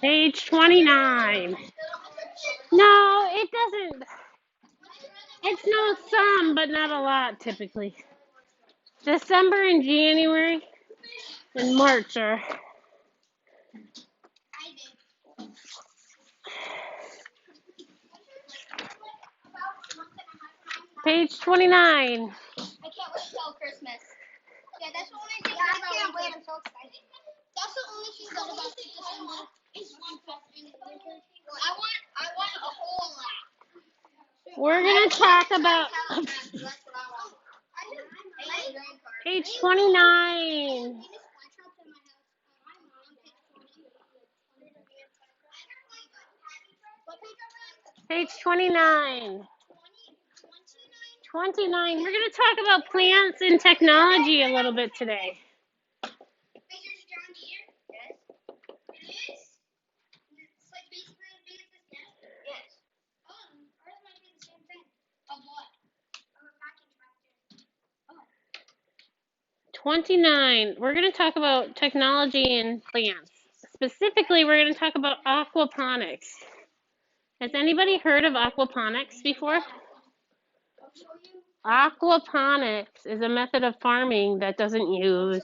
Page 29. No, it doesn't. It snows some, but not a lot typically. December and January and March are. Page 29. I can't wait till Christmas. Yeah, that's the only thing I can't wait. I'm so excited. That's the only thing good about December is one in winter. I want a whole lot. We're gonna talk about page 29. Page 29. 29. We're going to talk about plants and technology a little bit today. It's like basically as big as this cat. Yes. Oh, ours might be the same thing. Of what? Of a packing tractor. Oh. 29. We're going to talk about technology and plants. Specifically, we're going to talk about aquaponics. Has anybody heard of aquaponics before? Aquaponics is a method of farming that doesn't use.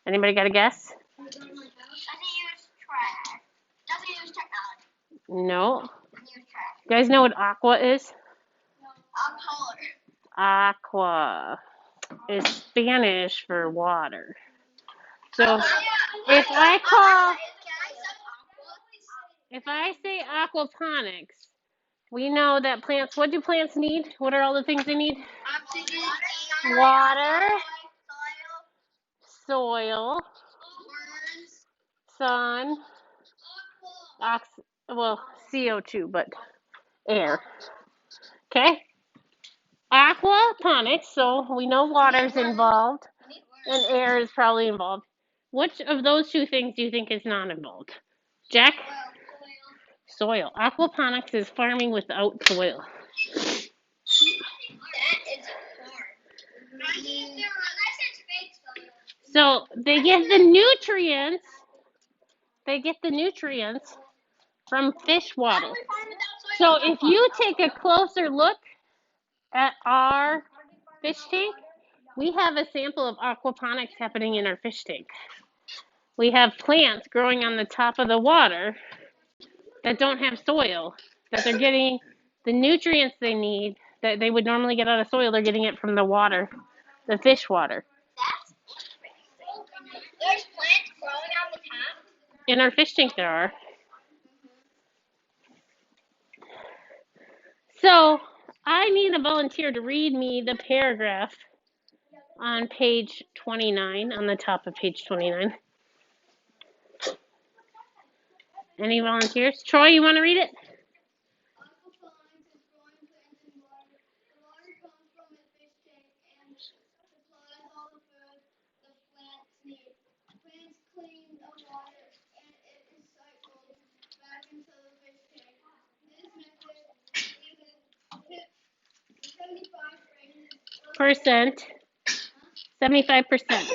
Anybody got a guess? Doesn't use trash. Doesn't use technology. No. Doesn't use trash. You guys know what aqua is? No. Color. Aqua is Spanish for water. So if I say aquaponics, we know that plants, what do plants need? What are all the things they need? Oxygen, water, soil, sun, CO2, but air. Okay? Aquaponics, so we know water's involved and air is probably involved. Which of those two things do you think is not involved? Jack? Soil. Aquaponics is farming without soil. That is hard. So they get the nutrients from fish water. So if you take a closer look at our fish tank, we have a sample of aquaponics happening in our fish tank. We have plants growing on the top of the water that don't have soil, that they're getting the nutrients they need that they would normally get out of soil. They're getting it from the water, the fish water. There's plants growing on the top? In our fish tank there are. So I need a volunteer to read me the paragraph on page 29, on the top of page 29. Any volunteers? Troy, you want to read it? Percent. 75%.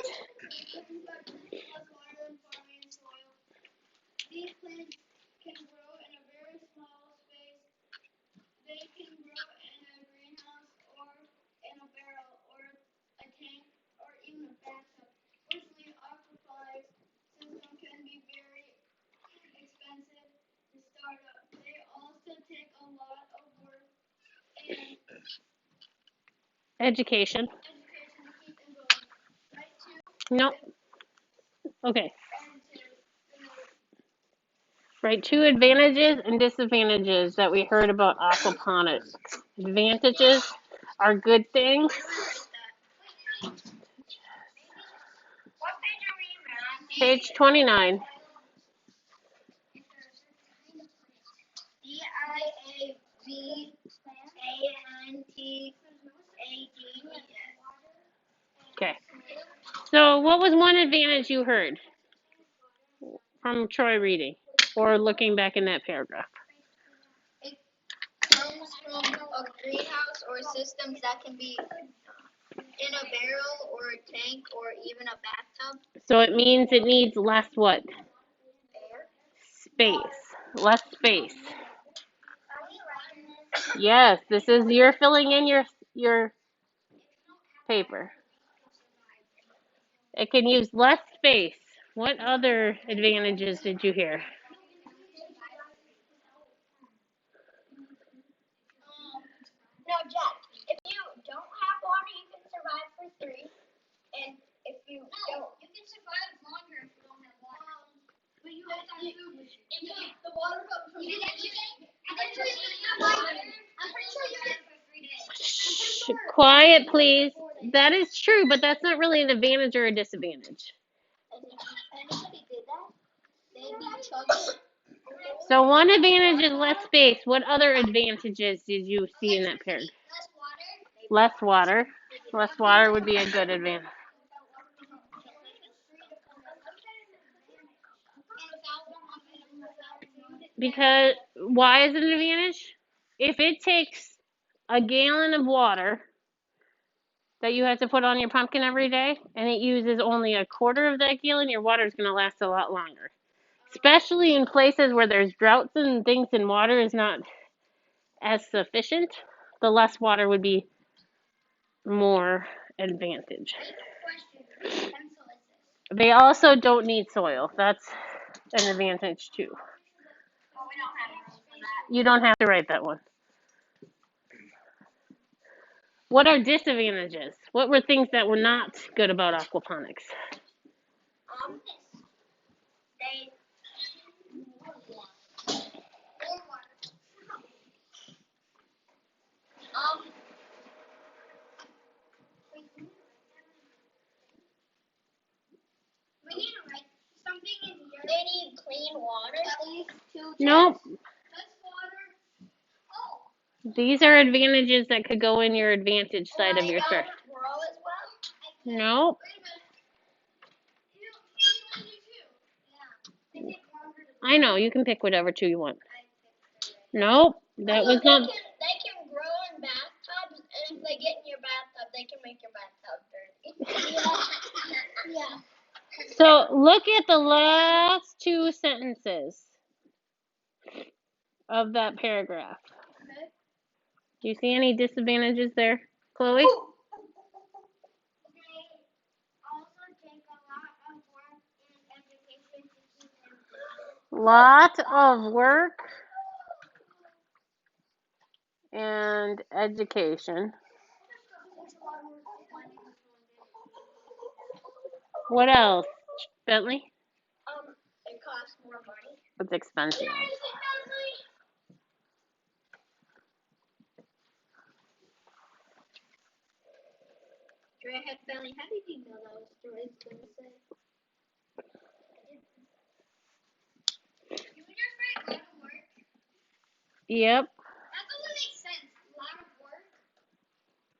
These plants can grow in a very small space. They can grow in a greenhouse or in a barrel or a tank or even a bathtub. Fortunately, aquaponics system can be very expensive to start up. They also take a lot of work and Education. to keep them going. Right, two? No. Okay. Right, 2 advantages and disadvantages that we heard about aquaponics. Advantages are good things. Page 29. Okay. So what was one advantage you heard from Troy reading or looking back in that paragraph? It comes from a greenhouse or systems that can be in a barrel or a tank or even a bathtub. So it means it needs less what? Air. space. Less space. Yes, this is you're filling in your paper. It can use less space. What other advantages did you hear? Now, Jack, if you don't have water, you can survive for 3. And if you don't, you can survive longer if you don't have water. But you have to have food. If the water comes from the I'm pretty sure you can for 3 days. Shh, quiet, please. That is true, but that's not really an advantage or a disadvantage. Anybody did that? They'd be chugging. So one advantage is less space. What other advantages did you see in that paragraph? Less water. Less water. Less water would be a good advantage. Because why is it an advantage? If it takes a gallon of water that you have to put on your pumpkin every day and it uses only a quarter of that gallon, your water is going to last a lot longer. Especially in places where there's droughts and things and water is not as sufficient, the less water would be more advantage. They also don't need soil. That's an advantage too. You don't have to write that one. What are disadvantages? What were things that were not good about aquaponics? They we need to write something in here. They need clean water. At least 2 Nope. Less water. Oh. These are advantages that could go in your advantage side of your chart. Grow as well? Nope. I know, you can pick whatever 2 you want. Nope, that was not. They can grow in bathtubs, and if they get in your bathtub, they can make your bathtub dirty. Yeah. So look at the last 2 sentences of that paragraph. Okay. Do you see any disadvantages there, Chloe? Lot of work and education. What else, Bentley? It costs more money. It's expensive. Bentley, how did you know that was the right thing to say? You would just write a lot of work. Yep. That doesn't make sense. A lot of work.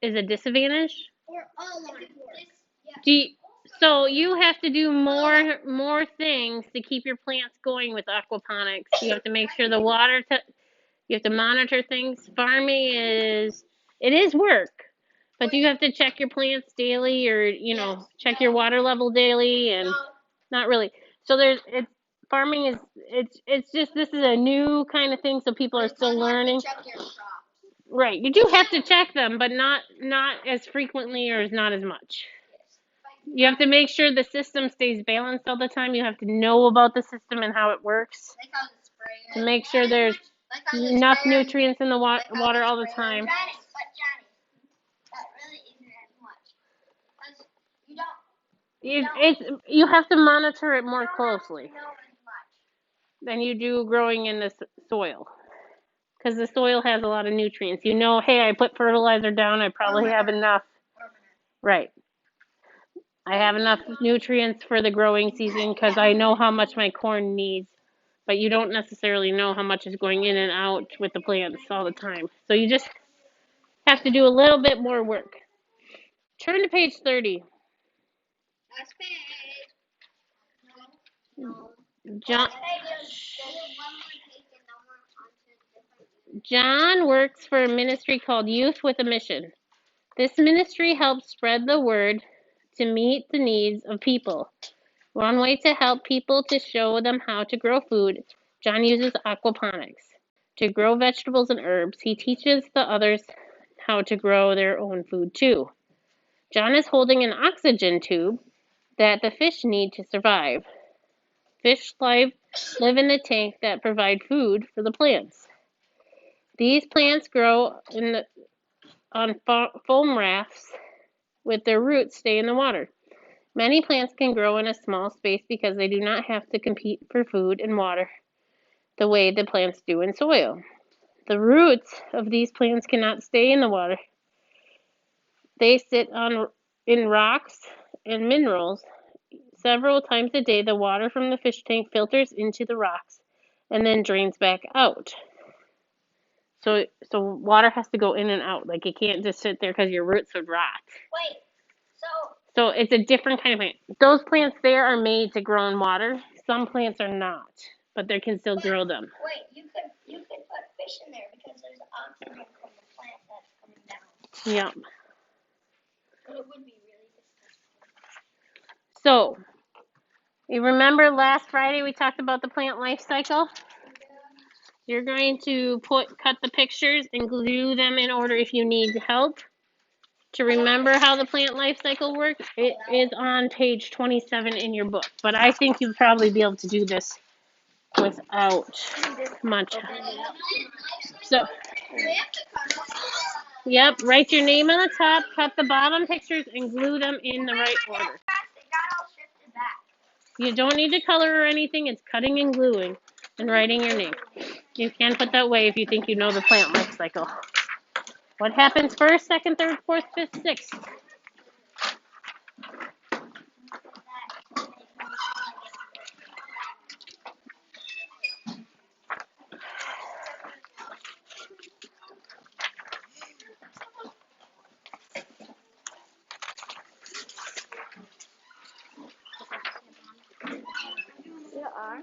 Is a disadvantage? Or a lot of work. So you have to do more things to keep your plants going with aquaponics. You have to make sure the water. You have to monitor things. Farming is work, but you have to check your plants daily, or check your water level daily, and not really. So farming is it's just this is a new kind of thing, so people are still learning. Check your crops. Right, you do have to check them, but not as frequently or not as much. You have to make sure the system stays balanced all the time. You have to know about the system and how it works to make sure there's enough nutrients in the water all the time. Johnny, that really isn't as much. Because You have to monitor it more closely than you do growing in the soil, because the soil has a lot of nutrients. Hey, I put fertilizer down, I probably have enough. Right. I have enough nutrients for the growing season because I know how much my corn needs, but you don't necessarily know how much is going in and out with the plants all the time. So you just have to do a little bit more work. Turn to page 30. Last page. No. John works for a ministry called Youth with a Mission. This ministry helps spread the word to meet the needs of people. One way to help people to show them how to grow food John uses aquaponics to grow vegetables and herbs. He teaches the others how to grow their own food too. John is holding an oxygen tube that the fish need to survive. Fish live in the tank that provide food for the plants. These plants grow on foam rafts with their roots stay in the water. Many plants can grow in a small space because they do not have to compete for food and water the way the plants do in soil. The roots of these plants cannot stay in the water. They sit in rocks and minerals. Several times a day, the water from the fish tank filters into the rocks and then drains back out. So water has to go in and out. Like it can't just sit there because your roots would rot. Wait, So it's a different kind of plant. Those plants there are made to grow in water. Some plants are not, but they can still grow them. wait, you could put fish in there because there's oxygen from the plant that's coming down. Yeah. But it would be really disgusting. So, you remember last Friday we talked about the plant life cycle? You're going to cut the pictures and glue them in order if you need help. To remember how the plant life cycle works, it is on page 27 in your book. But I think you'll probably be able to do this without much. So, yep, write your name on the top, cut the bottom pictures, and glue them in the right order. You don't need to color or anything. It's cutting and gluing and writing your name. You can put that way if you think you know the plant life cycle. What happens first, second, third, fourth, fifth, sixth? There are.